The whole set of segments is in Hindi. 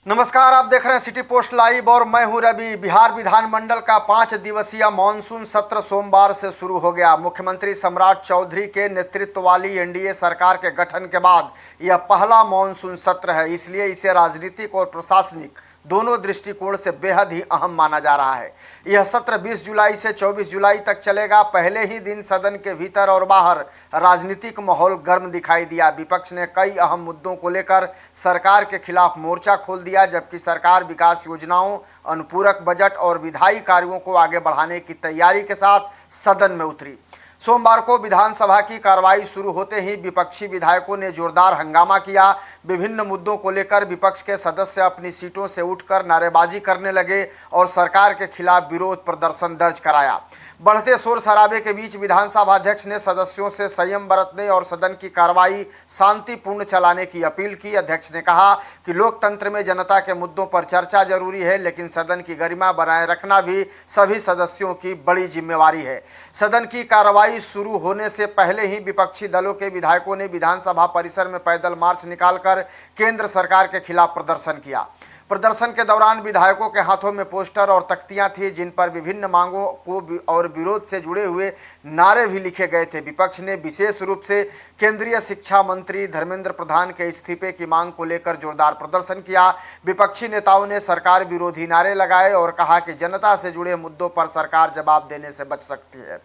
नमस्कार, आप देख रहे हैं सिटी पोस्ट लाइव और मैं हूं रवि। बिहार विधानमंडल का 5 दिवसीय मानसून सत्र सोमवार से शुरू हो गया। मुख्यमंत्री सम्राट चौधरी के नेतृत्व वाली एनडीए सरकार के गठन के बाद यह पहला मानसून सत्र है, इसलिए इसे राजनीतिक और प्रशासनिक दोनों दृष्टिकोण से बेहद ही अहम माना जा रहा है। यह सत्र 20 जुलाई से 24 जुलाई तक चलेगा। पहले ही दिन सदन के भीतर और बाहर राजनीतिक माहौल गर्म दिखाई दिया। विपक्ष ने कई अहम मुद्दों को लेकर सरकार के खिलाफ मोर्चा खोल दिया, जबकि सरकार विकास योजनाओं, अनुपूरक बजट और विधायी कार्यों को आगे बढ़ाने की तैयारी के साथ सदन में उतरी। सोमवार को विधानसभा की कार्रवाई शुरू होते ही विपक्षी विधायकों ने जोरदार हंगामा किया। विभिन्न मुद्दों को लेकर विपक्ष के सदस्य अपनी सीटों से उठकर नारेबाजी करने लगे और सरकार के खिलाफ विरोध प्रदर्शन दर्ज कराया। बढ़ते शोर शराबे के बीच विधानसभा अध्यक्ष ने सदस्यों से संयम बरतने और सदन की कार्रवाई शांतिपूर्ण चलाने की अपील की। अध्यक्ष ने कहा कि लोकतंत्र में जनता के मुद्दों पर चर्चा जरूरी है, लेकिन सदन की गरिमा बनाए रखना भी सभी सदस्यों की बड़ी जिम्मेवारी है। सदन की कार्रवाई शुरू होने से पहले ही विपक्षी दलों के विधायकों ने विधानसभा परिसर में पैदल मार्च निकालकर केंद्र सरकार के खिलाफ प्रदर्शन किया। प्रदर्शन के दौरान विधायकों के हाथों में पोस्टर और तख्तियां थी, जिन पर विभिन्न मांगों को और विरोध से जुड़े हुए नारे भी लिखे गए थे। विपक्ष ने विशेष रूप से केंद्रीय शिक्षा मंत्री धर्मेंद्र प्रधान के इस्तीफे की मांग को लेकर जोरदार प्रदर्शन किया। विपक्षी नेताओं ने सरकार विरोधी नारे लगाए और कहा कि जनता से जुड़े मुद्दों पर सरकार जवाब देने से बच सकती है।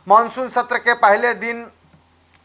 मानसून सत्र के पहले दिन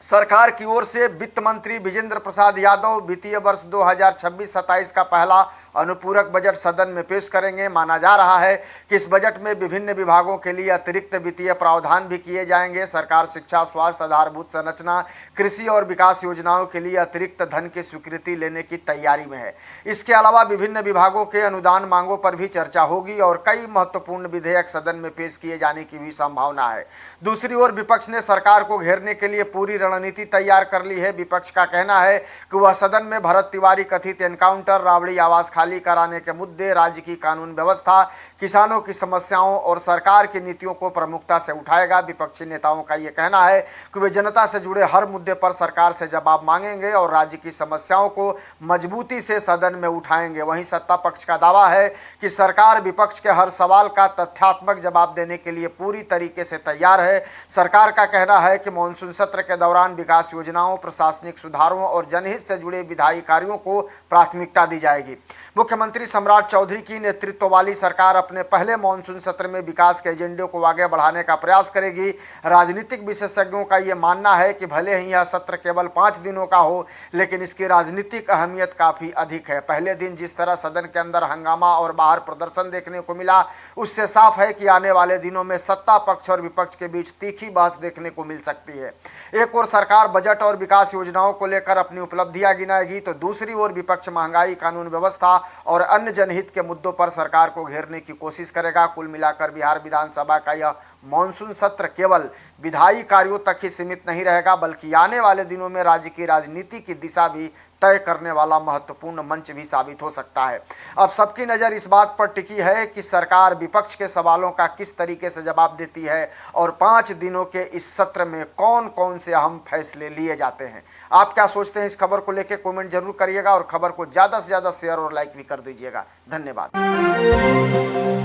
सरकार की ओर से वित्त मंत्री विजेंद्र प्रसाद यादव वित्तीय वर्ष 2026-27 का पहला अनुपूरक बजट सदन में पेश करेंगे। माना जा रहा है कि इस बजट में विभिन्न विभागों के लिए अतिरिक्त वित्तीय प्रावधान भी किए जाएंगे। सरकार शिक्षा, स्वास्थ्य, आधारभूत संरचना, कृषि और विकास योजनाओं के लिए अतिरिक्त धन की स्वीकृति लेने की तैयारी में है। इसके अलावा विभिन्न विभागों के अनुदान मांगों पर भी चर्चा होगी और कई महत्वपूर्ण विधेयक सदन में पेश किए जाने की भी संभावना है। दूसरी ओर विपक्ष ने सरकार को घेरने के लिए पूरी रणनीति तैयार कर ली है। विपक्ष का कहना है कि वह सदन में भरत तिवारी कथित एनकाउंटर, राबड़ी आवास खाली कराने के मुद्दे, राज्य की कानून व्यवस्था, किसानों की समस्याओं और सरकार की नीतियों को प्रमुखता से उठाएगा। विपक्षी नेताओं का यह कहना है कि वे जनता से जुड़े हर मुद्दे पर सरकार से जवाब मांगेंगे और राज्य की समस्याओं को मजबूती से सदन में उठाएंगे। वहीं सत्ता पक्ष का दावा है कि सरकार विपक्ष के हर सवाल का तथ्यात्मक जवाब देने के लिए पूरी तरीके से तैयार है। सरकार का कहना है कि मानसून सत्र के दौरान विकास योजनाओं, प्रशासनिक सुधारों और जनहित से जुड़े विधायी कार्यों को प्राथमिकता दी जाएगी। मुख्यमंत्री सम्राट चौधरी की नेतृत्व वाली सरकार अपने पहले मानसून सत्र में विकास के एजेंडे को आगे बढ़ाने का प्रयास करेगी। राजनीतिक विशेषज्ञों का यह मानना है कि भले ही यह सत्र केवल 5 दिनों का हो, लेकिन इसकी राजनीतिक अहमियत काफी अधिक है। पहले दिन जिस तरह सदन के अंदर हंगामा और बाहर प्रदर्शन देखने को मिला, उससे साफ है कि आने वाले दिनों में सत्ता पक्ष और विपक्ष के बीच तीखी बहस देखने को मिल सकती है। एक ओर सरकार बजट और विकास योजनाओं को लेकर अपनी उपलब्धियां गिनाएगी, तो दूसरी ओर विपक्ष महंगाई, कानून व्यवस्था और अन्य जनहित के मुद्दों पर सरकार को घेरने की कोशिश करेगा। कुल मिलाकर बिहार विधानसभा का यह मानसून सत्र केवल विधायी कार्यों तक ही सीमित नहीं रहेगा, बल्कि आने वाले दिनों में राज्य की राजनीति की दिशा भी तय करने वाला महत्वपूर्ण मंच भी साबित हो सकता है। अब सबकी नज़र इस बात पर टिकी है कि सरकार विपक्ष के सवालों का किस तरीके से जवाब देती है और 5 दिनों के इस सत्र में कौन कौन से अहम फैसले लिए जाते हैं। आप क्या सोचते हैं इस खबर को लेकर कमेंट जरूर करिएगा और खबर को ज़्यादा से ज़्यादा शेयर और लाइक भी कर दीजिएगा। धन्यवाद।